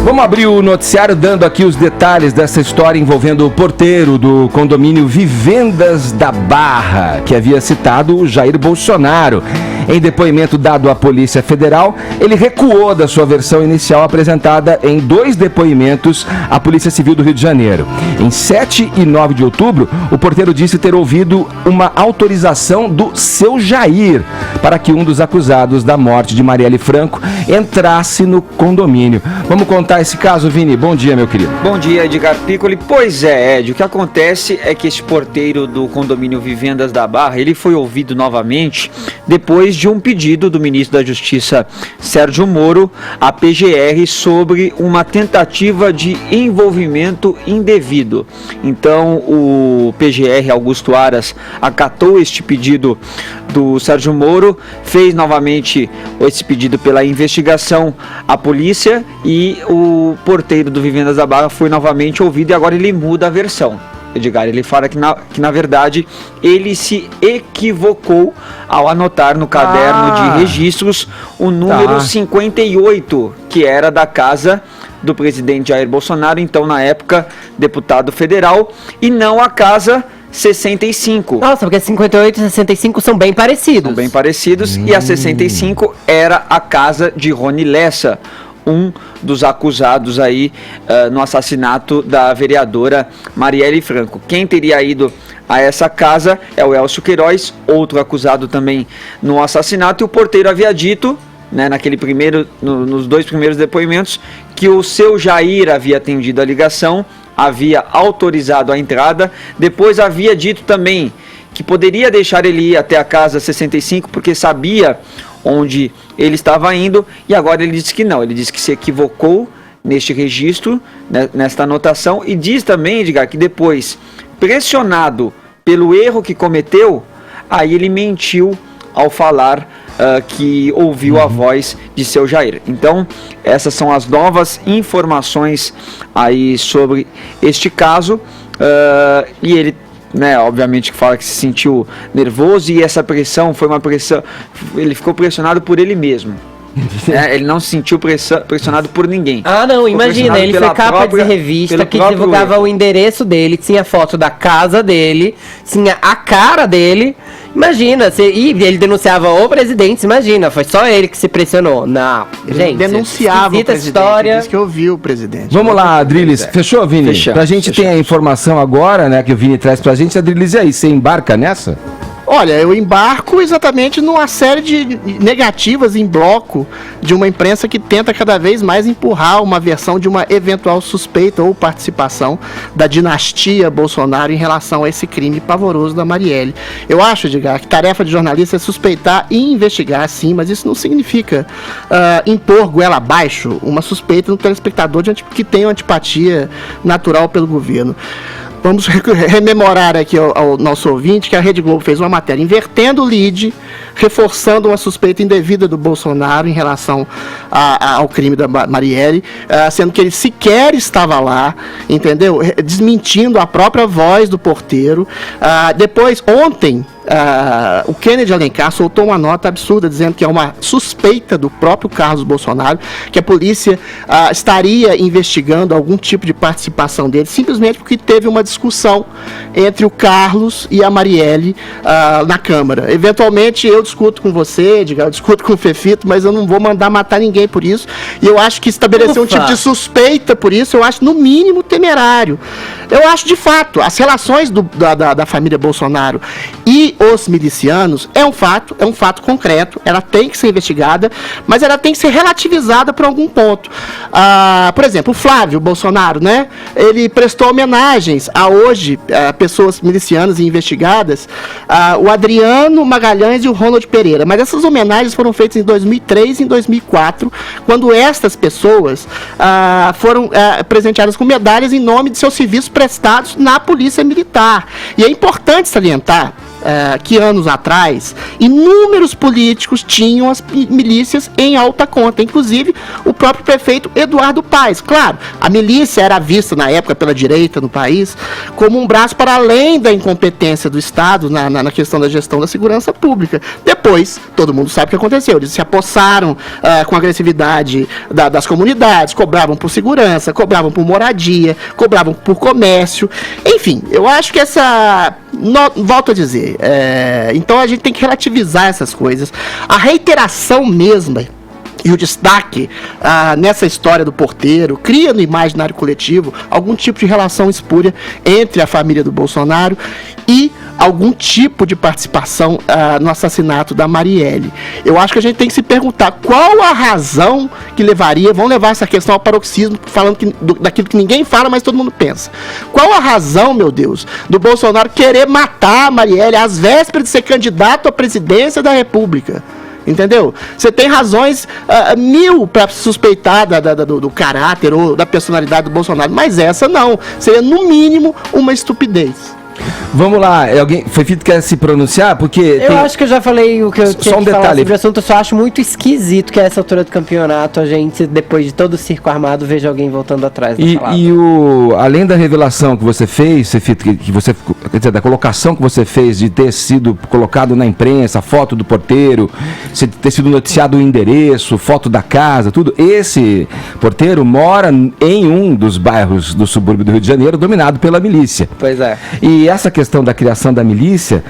Vamos abrir o noticiário dando aqui os detalhes dessa história envolvendo o porteiro do condomínio Vivendas da Barra, que havia citado o Jair Bolsonaro. Em depoimento dado à Polícia Federal, ele recuou da sua versão inicial apresentada em 2 depoimentos à Polícia Civil do Rio de Janeiro. Em 7 e 9 de outubro, o porteiro disse ter ouvido uma autorização do seu Jair para que um dos acusados da morte de Marielle Franco entrasse no condomínio. Vamos contar esse caso, Vini? Bom dia, meu querido. Bom dia, Edgar Piccoli. Pois é, Ed, o que acontece é que esse porteiro do condomínio Vivendas da Barra, ele foi ouvido novamente depois de um pedido do ministro da Justiça, Sérgio Moro, à PGR sobre uma tentativa de envolvimento indevido. Então, o PGR, Augusto Aras, acatou este pedido do Sérgio Moro, fez novamente esse pedido pela investigação à polícia e o porteiro do Vivendas da Barra foi novamente ouvido e agora ele muda a versão. Edgar, ele fala que na verdade ele se equivocou ao anotar no caderno de registros o número 58, que era da casa do presidente Jair Bolsonaro, então na época deputado federal, e não a casa 65. Nossa, porque 58 e 65 são bem parecidos. São bem parecidos, e a 65 era a casa de Rony Lessa, um dos acusados aí no assassinato da vereadora Marielle Franco. Quem teria ido a essa casa é o Elcio Queiroz, outro acusado também no assassinato, e o porteiro havia dito, né, nos 2 primeiros depoimentos, que o seu Jair havia atendido a ligação, havia autorizado a entrada, depois havia dito também que poderia deixar ele ir até a casa 65 porque sabia onde ele estava indo, e agora ele disse que não, ele disse que se equivocou neste registro, né, nesta anotação, e diz também, Edgar, que depois, pressionado pelo erro que cometeu, aí ele mentiu ao falar que ouviu a voz de seu Jair. Então, essas são as novas informações aí sobre este caso, e ele, né, obviamente que fala que se sentiu nervoso, e essa pressão foi uma pressão, ele ficou pressionado por ele mesmo. Ele não se sentiu pressionado por ninguém. Ah, não, imagina, ele foi capa de revista que divulgava o endereço dele, tinha foto da casa dele, tinha a cara dele. Imagina, e ele denunciava o presidente, imagina, foi só ele que se pressionou. Não, gente, denunciava o presidente, história. disse que ouviu o presidente. Vamos lá, Adriles. Fechou, Vini? Fechamos. Pra gente ter a informação agora, né, que o Vini traz pra gente. Adriles, e aí, você embarca nessa? Olha, eu embarco exatamente numa série de negativas em bloco de uma imprensa que tenta cada vez mais empurrar uma versão de uma eventual suspeita ou participação da dinastia Bolsonaro em relação a esse crime pavoroso da Marielle. Eu acho, Edgar, que tarefa de jornalista é suspeitar e investigar, sim, mas isso não significa impor goela abaixo uma suspeita no telespectador que tem uma antipatia natural pelo governo. Vamos rememorar aqui ao nosso ouvinte que a Rede Globo fez uma matéria invertendo o lead, reforçando uma suspeita indevida do Bolsonaro em relação ao crime da Marielle, sendo que ele sequer estava lá, entendeu? Desmentindo a própria voz do porteiro. Depois, ontem, o Kennedy Alencar soltou uma nota absurda dizendo que é uma suspeita do próprio Carlos Bolsonaro, que a polícia estaria investigando algum tipo de participação dele, simplesmente porque teve uma discussão entre o Carlos e a Marielle na Câmara. Eventualmente eu discuto com você, Edgar, eu discuto com o Fefito, mas eu não vou mandar matar ninguém por isso, e eu acho que estabelecer um tipo de suspeita por isso, eu acho no mínimo temerário. Eu acho de fato, as relações da família Bolsonaro e os milicianos é um fato concreto, ela tem que ser investigada, mas ela tem que ser relativizada por algum ponto. Por exemplo, o Flávio Bolsonaro, né? Ele prestou homenagens a hoje pessoas milicianas e investigadas, o Adriano Magalhães e o Ronald Pereira, mas essas homenagens foram feitas em 2003 e em 2004, quando estas pessoas foram presenteadas com medalhas em nome de seus serviços prestados na Polícia Militar. E é importante salientar que anos atrás, inúmeros políticos tinham as milícias em alta conta, inclusive o próprio prefeito Eduardo Paes. Claro, a milícia era vista na época pela direita no país como um braço para além da incompetência do Estado na questão da gestão da segurança pública. Depois, todo mundo sabe o que aconteceu, eles se apossaram com agressividade das comunidades, cobravam por segurança, cobravam por moradia, cobravam por comércio, enfim, eu acho que volto a dizer, então a gente tem que relativizar essas coisas. A reiteração mesma e o destaque nessa história do porteiro cria no imaginário coletivo algum tipo de relação espúria entre a família do Bolsonaro e algum tipo de participação no assassinato da Marielle. Eu acho que a gente tem que se perguntar qual a razão que vão levar essa questão ao paroxismo, falando daquilo que ninguém fala, mas todo mundo pensa. Qual a razão, meu Deus, do Bolsonaro querer matar a Marielle às vésperas de ser candidato à presidência da República? Entendeu? Você tem razões mil para suspeitar do caráter ou da personalidade do Bolsonaro, mas essa não. Seria, no mínimo, uma estupidez. Vamos lá, Fefito quer se pronunciar? Porque acho que eu já falei o que eu tinha que falar sobre o assunto. Eu só acho muito esquisito que a essa altura do campeonato a gente, depois de todo o circo armado, veja alguém voltando atrás da palavra. Além da revelação que você fez, Fefito, quer dizer, da colocação que você fez de ter sido colocado na imprensa, foto do porteiro, ter sido noticiado o endereço, foto da casa, tudo, esse porteiro mora em um dos bairros do subúrbio do Rio de Janeiro, dominado pela milícia. Pois é. E essa questão da criação da milícia,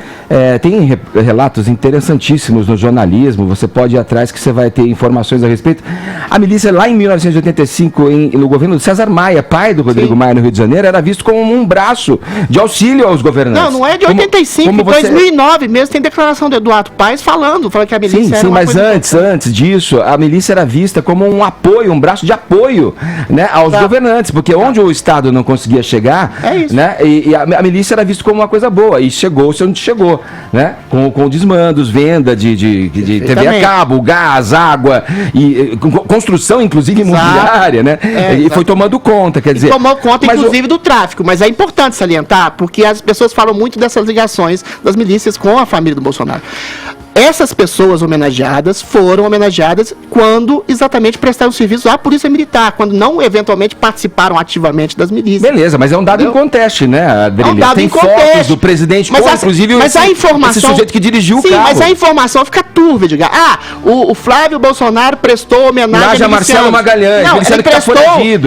tem relatos interessantíssimos no jornalismo, você pode ir atrás que você vai ter informações a respeito. A milícia lá em 1985, no governo do César Maia, pai do Rodrigo Maia no Rio de Janeiro, era visto como um braço de auxílio aos governantes. Não é de 85, em 2009 mesmo tem declaração do Eduardo Paes falando que a milícia era uma mas antes disso, a milícia era vista como um apoio, um braço de apoio, né, aos governantes, porque onde o Estado não conseguia chegar, né, e a milícia era visto como uma coisa boa, e chegou-se onde chegou, né? Com desmandos, venda de TV a cabo, gás, água, e construção, inclusive, imobiliária, né? E foi tomando conta, quer dizer... Tomou conta, inclusive, do tráfico, mas é importante salientar, porque as pessoas falam muito dessas ligações das milícias com a família do Bolsonaro. Essas pessoas homenageadas foram homenageadas quando exatamente prestaram serviço à Polícia Militar, quando não eventualmente participaram ativamente das milícias. Beleza, mas é um dado em conteste, né, Adriano? É um dado tem em conteste. Fotos do presidente, inclusive a informação, esse sujeito que dirigiu o carro. Mas a informação fica turva, diga. O Flávio Bolsonaro prestou homenagem a Marcelo Magalhães. Não,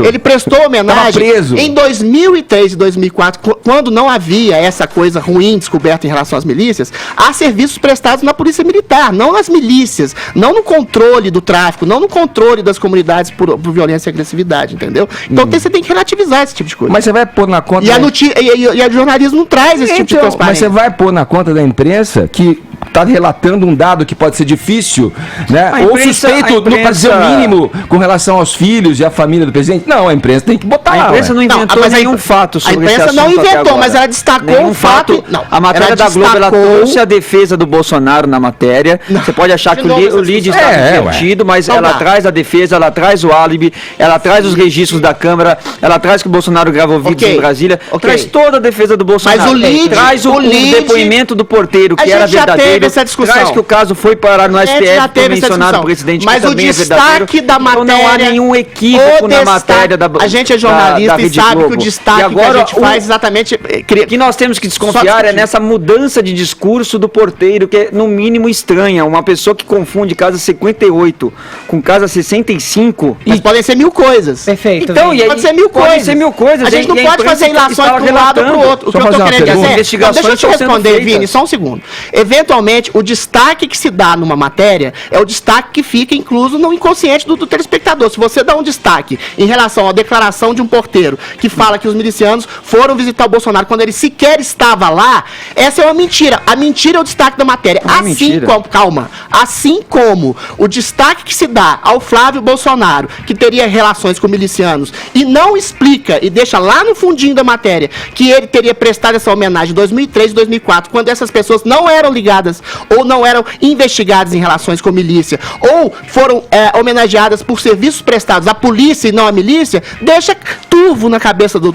ele prestou homenagem preso. Em 2003 e 2004, quando não havia essa coisa ruim descoberta em relação às milícias, há serviços prestados na Polícia Militar, não nas milícias, não no controle do tráfico, não no controle das comunidades por violência e agressividade, entendeu? Então você tem que relativizar esse tipo de coisa. Mas você vai pôr na conta... E a jornalismo não traz esse tipo de transparência. Mas você vai pôr na conta da imprensa que está relatando um dado que pode ser difícil, né? Ou suspeito, para dizer o mínimo, com relação aos filhos e à família do presidente. Não, a imprensa tem que botar lá. A imprensa não inventou nenhum fato sobre esse assunto. A imprensa não inventou, mas ela destacou um fato. A matéria da Globo, ela trouxe a defesa do Bolsonaro na matéria. Você pode achar que o lead está divertido, mas ela traz a defesa, ela traz o álibi, ela traz os registros da Câmara, ela traz que o Bolsonaro gravou vídeos em Brasília, traz toda a defesa do Bolsonaro. Mas o lead, traz o depoimento do porteiro, que era verdadeiro. Essa discussão. Traz que o caso foi parar no STF por mencionar o presidente, mas que também o destaque da matéria, então não há nenhum equívoco na matéria da a gente é jornalista e sabe que o destaque agora, que a gente faz exatamente... O que nós temos que desconfiar é nessa mudança de discurso do porteiro, que é no mínimo estranha. Uma pessoa que confunde casa 58 com casa 65... Mas podem ser mil coisas. Perfeito. Então, pode ser mil coisas. A gente não pode fazer ilações para um lado ou para o outro. O que eu estou querendo dizer... Deixa eu te responder, Vini, só um segundo. Eventualmente, o destaque que se dá numa matéria é o destaque que fica incluso no inconsciente do telespectador. Se você dá um destaque em relação à declaração de um porteiro que fala que os milicianos foram visitar o Bolsonaro quando ele sequer estava lá, essa é uma mentira. A mentira é o destaque da matéria. Assim como o destaque que se dá ao Flávio Bolsonaro, que teria relações com milicianos, e não explica e deixa lá no fundinho da matéria que ele teria prestado essa homenagem em 2003 e 2004, quando essas pessoas não eram ligadas ou não eram investigadas em relações com milícia, ou foram homenageadas por serviços prestados à polícia e não à milícia, deixa turvo na cabeça do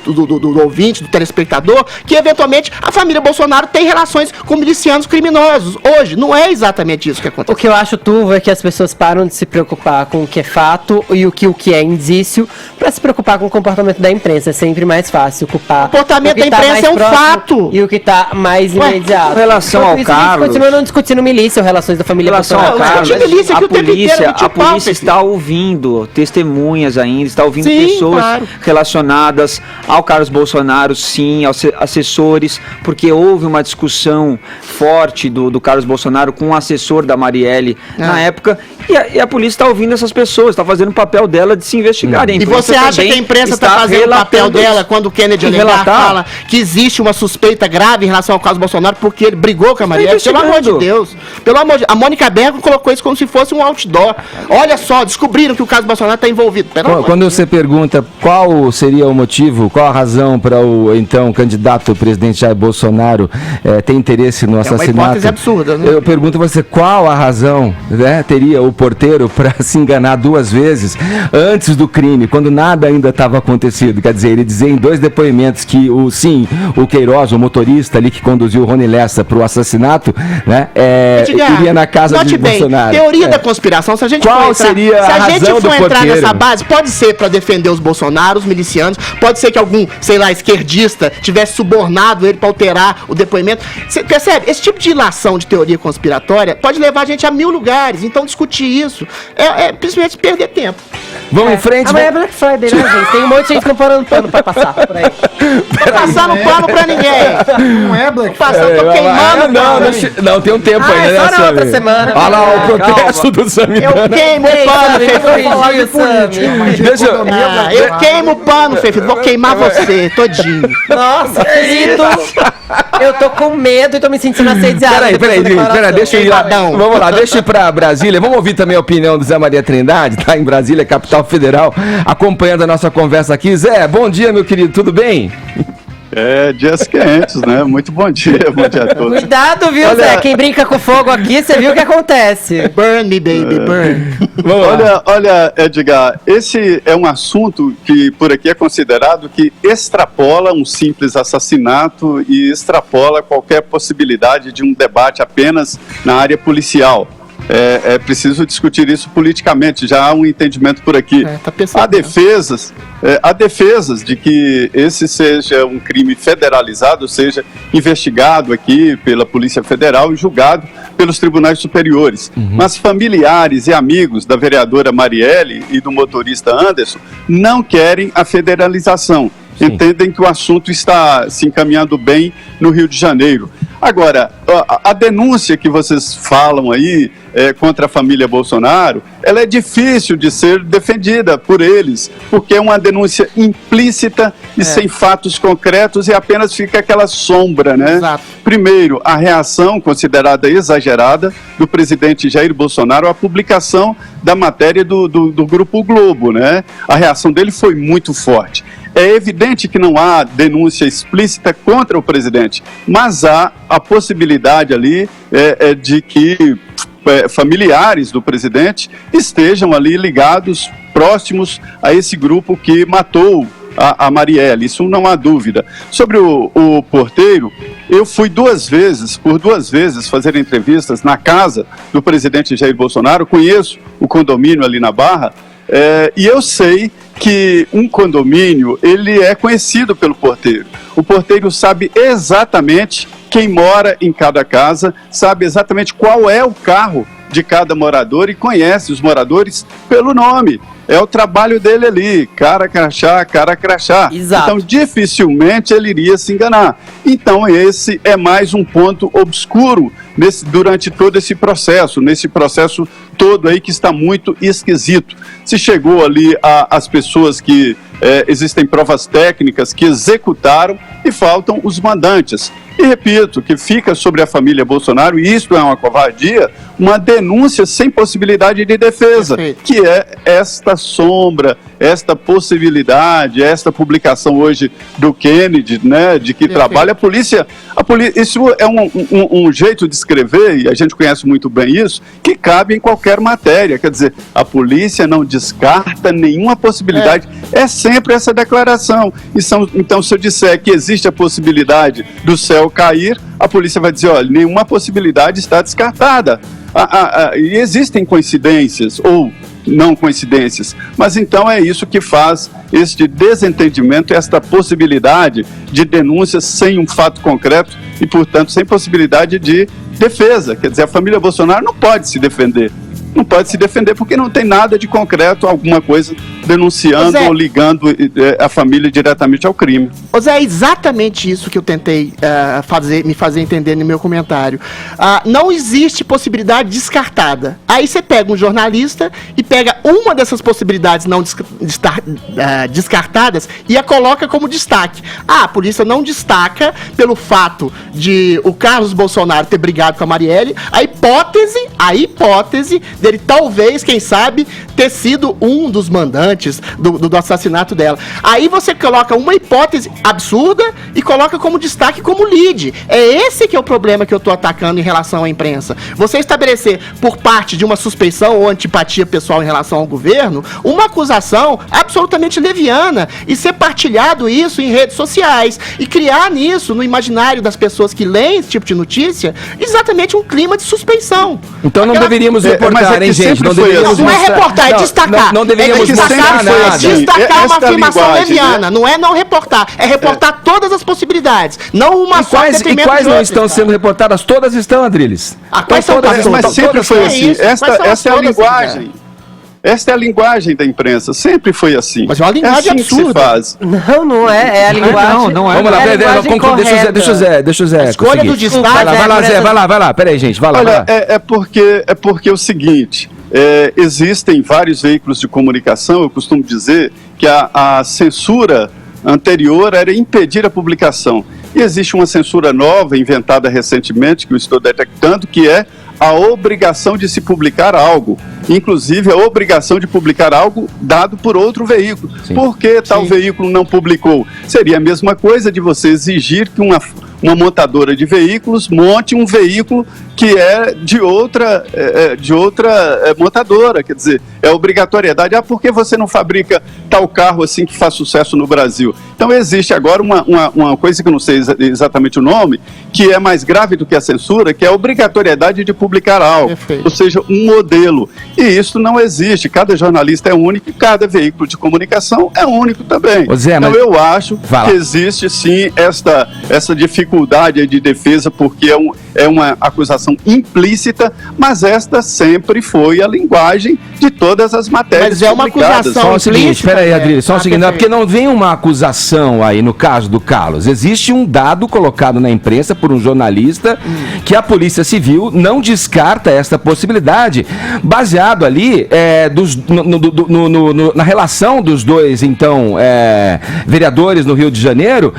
ouvinte, do telespectador, que eventualmente a família Bolsonaro tem relações com milicianos criminosos. Hoje, não é exatamente isso que acontece. O que eu acho turvo é que as pessoas param de se preocupar com o que é fato e o que é indício para se preocupar com o comportamento da imprensa. É sempre mais fácil culpar. O comportamento da imprensa é um fato. E o que tá mais imediato. Com relação ao Carlos... A gente continua não discutindo milícia ou relações da família Bolsonaro. A polícia está ouvindo testemunhas ainda, está ouvindo pessoas relacionadas ao Carlos Bolsonaro, sim, aos assessores, porque houve uma discussão forte do Carlos Bolsonaro com o assessor da Marielle na época, e a polícia está ouvindo essas pessoas, está fazendo o papel dela de se investigar. E você acha que a imprensa está fazendo o papel dela quando o Kennedy Alencar fala que existe uma suspeita grave em relação ao Carlos Bolsonaro porque ele brigou com a Marielle? Pelo amor de Deus. A Mônica Bergo colocou isso como se fosse um outdoor. Olha só, descobriram que o Carlos Bolsonaro está envolvido. Quando você pergunta qual seria o motivo, qual a razão para o então candidato presidente Jair Bolsonaro ter interesse no assassinato? É uma hipótese absurda, né? Eu pergunto a você qual a razão, né, teria o porteiro para se enganar 2 vezes antes do crime, quando nada ainda estava acontecido. Quer dizer, ele dizer em 2 depoimentos que o Queiroz, o motorista ali que conduziu o Rony Lessa para o assassinato, né, iria na casa de Bolsonaro. Teoria da conspiração, se a gente for entrar nessa base, pode ser para defender os Bolsonaro, os milicianos, pode ser que algum, sei lá, esquerdista tivesse subornado ele para alterar o depoimento. Você percebe? Esse tipo de ilação de teoria conspiratória pode levar a gente a 1000 lugares, então discutir isso é principalmente perder tempo. Vamos em frente. Amanhã é Black Friday, né, gente? Tem um monte de gente comprando pano pra passar por aí. Tô passando pano pra ninguém. Não é Black Friday. Tô queimando. Não, tem um tempo ainda, né, só na outra semana. Olha lá o protesto do Samir. Eu queimo o pano, Fefe. Eu queimo o pano, Fefe. Vou queimar você todinho. Nossa, querido. Eu tô com medo e tô me sentindo assediado. Peraí, deixa eu ir lá. Vamos lá, deixa eu ir pra Brasília. Vamos ouvir também a opinião do Zé Maria Trindade, tá em Brasília, capital federal, acompanhando a nossa conversa aqui. Zé, bom dia, meu querido, tudo bem? Dias quentes, né? Muito bom dia a todos. Cuidado, viu, Zé? Quem brinca com fogo aqui, você viu o que acontece. Burn me, baby, burn. Olha, Edgar, esse é um assunto que por aqui é considerado que extrapola um simples assassinato e extrapola qualquer possibilidade de um debate apenas na área policial. É preciso discutir isso politicamente, já há um entendimento por aqui. Há defesas de que esse seja um crime federalizado, seja investigado aqui pela Polícia Federal e julgado pelos tribunais superiores. Mas familiares e amigos da vereadora Marielle e do motorista Anderson não querem a federalização. Entendem que o assunto está se encaminhando bem no Rio de Janeiro. Agora, a denúncia que vocês falam aí contra a família Bolsonaro, ela é difícil de ser defendida por eles, porque é uma denúncia implícita e sem fatos concretos e apenas fica aquela sombra, né? Exato. Primeiro, a reação considerada exagerada do presidente Jair Bolsonaro à publicação da matéria do Grupo Globo, né? A reação dele foi muito forte. É evidente que não há denúncia explícita contra o presidente, mas há a possibilidade ali de que familiares do presidente estejam ali ligados, próximos a esse grupo que matou a Marielle, isso não há dúvida. Sobre o porteiro, eu fui por duas vezes fazer entrevistas na casa do presidente Jair Bolsonaro, conheço o condomínio ali na Barra, e eu sei que um condomínio, ele é conhecido pelo porteiro. O porteiro sabe exatamente quem mora em cada casa, sabe exatamente qual é o carro de cada morador e conhece os moradores pelo nome. É o trabalho dele ali, cara crachá. Exato. Então, dificilmente ele iria se enganar. Então, esse é mais um ponto obscuro durante todo esse processo, nesse processo todo aí que está muito esquisito. Se chegou ali às pessoas que existem provas técnicas que executaram e faltam os mandantes. E repito, que fica sobre a família Bolsonaro, e isso é uma covardia, uma denúncia sem possibilidade de defesa, que é esta sombra, esta possibilidade, esta publicação hoje do Kennedy, né, de que trabalha a polícia. Isso é um jeito de escrever, e a gente conhece muito bem isso, que cabe em qualquer matéria. Quer dizer, a polícia não descarta nenhuma possibilidade. É sempre essa declaração. Então, se eu disser que existe a possibilidade do céu cair, a polícia vai dizer, olha, nenhuma possibilidade está descartada. E existem coincidências ou não coincidências, mas então é isso que faz este desentendimento, esta possibilidade de denúncia sem um fato concreto e, portanto, sem possibilidade de defesa. Quer dizer, a família Bolsonaro não pode se defender. Não pode se defender porque não tem nada de concreto, alguma coisa denunciando ou ligando a família diretamente ao crime. Zé, é exatamente isso que eu tentei me fazer entender no meu comentário. Não existe possibilidade descartada. Aí você pega um jornalista e pega uma dessas possibilidades não descartadas e a coloca como destaque. A polícia não destaca pelo fato de o Carlos Bolsonaro ter brigado com a Marielle, a hipótese dele talvez, quem sabe, ter sido um dos mandantes do assassinato dela. Aí você coloca uma hipótese absurda e coloca como destaque, como lead. É esse que é o problema que eu estou atacando em relação à imprensa. Você estabelecer, por parte de uma suspeição ou antipatia pessoal em relação ao governo, uma acusação absolutamente leviana e ser partilhado isso em redes sociais e criar nisso, no imaginário das pessoas que leem esse tipo de notícia, exatamente um clima de suspeição. Então não deveríamos reportar, hein, gente? Não é reportar, é destacar. Não deveríamos destacar nada. É destacar uma afirmação leviana. Não é não reportar. É reportar todas as possibilidades. Não uma só em detrimento de quais não outras, estão sendo reportadas? Todas estão, Adriles. Quais são todas? Mas sempre foi assim. Esta é a linguagem. Esta é a linguagem da imprensa, sempre foi assim. Mas é uma linguagem assim absurda. Que se faz. Não é, é a linguagem. Não é. Vamos lá, deixa o Zé. A escolha do destaque. Vai lá, Zé, vai lá. Peraí, gente, vai lá. Olha, é porque é o seguinte, existem vários veículos de comunicação, eu costumo dizer que a censura anterior era impedir a publicação. E existe uma censura nova, inventada recentemente, que eu estou detectando, que é a obrigação de se publicar algo, inclusive a obrigação de publicar algo dado por outro veículo. Sim. Por que tal veículo não publicou? Seria a mesma coisa de você exigir que uma montadora de veículos monte um veículo que é de outra montadora, quer dizer, é obrigatoriedade. Por que você não fabrica tal carro assim que faz sucesso no Brasil? Então existe agora uma coisa que eu não sei exatamente o nome, que é mais grave do que a censura, que é a obrigatoriedade de publicar algo, Perfeito. Ou seja, um modelo. E isso não existe, cada jornalista é único e cada veículo de comunicação é único também. Zé, então eu acho que existe sim essa dificuldade de defesa, porque é uma acusação implícita, mas esta sempre foi a linguagem de todas as matérias. Mas é uma acusação só o seguinte, espera aí, Adriles, só o seguinte, não, porque não vem uma acusação aí no caso do Carlos. Existe um dado colocado na imprensa por um jornalista que a Polícia Civil não descarta esta possibilidade, baseado ali na relação dos dois, então, vereadores no Rio de Janeiro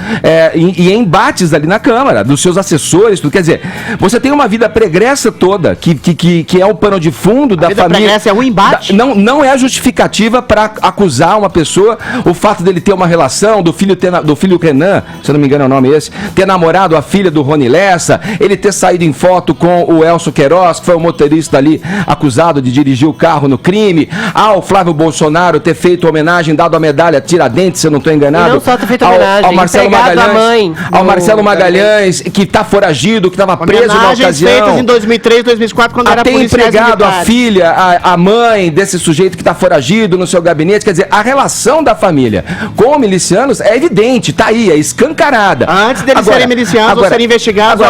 e embates ali na Câmara, dos seus assessores, tudo. Quer dizer, você tem uma vida pregressa toda, que é o pano de fundo da família. A vida pregressa é um embate? Não é a justificativa para acusar uma pessoa, o fato dele ter uma relação, do filho Renan, se eu não me engano é o nome esse, ter namorado a filha do Rony Lessa, ele ter saído em foto com o Elcio Queiroz, que foi o motorista ali acusado de dirigir o carro no crime, ao Flávio Bolsonaro ter feito homenagem, dado a medalha Tiradentes, se eu não estou enganado. E não só ter feito homenagem, ao Marcelo Magalhães, Marcelo Magalhães, que está foragido, que estava preso na ocasião. Feitas em 2003, 2004, quando era policiais militares. Empregado a filha, a mãe desse sujeito que está foragido no seu gabinete. Quer dizer, a relação da família com milicianos é evidente, está aí, é escancarada. Antes deles serem milicianos ou serem investigados,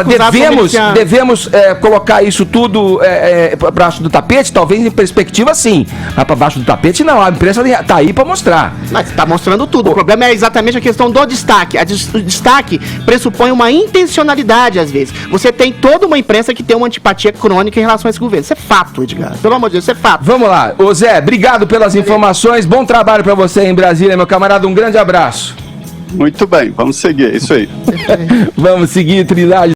devemos colocar isso tudo para baixo do tapete, talvez em perspectiva sim, mas para baixo do tapete não, a imprensa está aí para mostrar. Mas está mostrando tudo, o problema é exatamente a questão do destaque. O destaque pressupõe uma intencionalidade às vezes. Você tem toda uma imprensa que tem uma antipatia crônica em relação a esse governo. Isso é fato, Edgar. Pelo amor de Deus, isso é fato. Vamos lá. Ô Zé, obrigado pelas informações. Bom trabalho pra você em Brasília, meu camarada. Um grande abraço. Muito bem, vamos seguir, é isso aí. Vamos seguir, Trindade.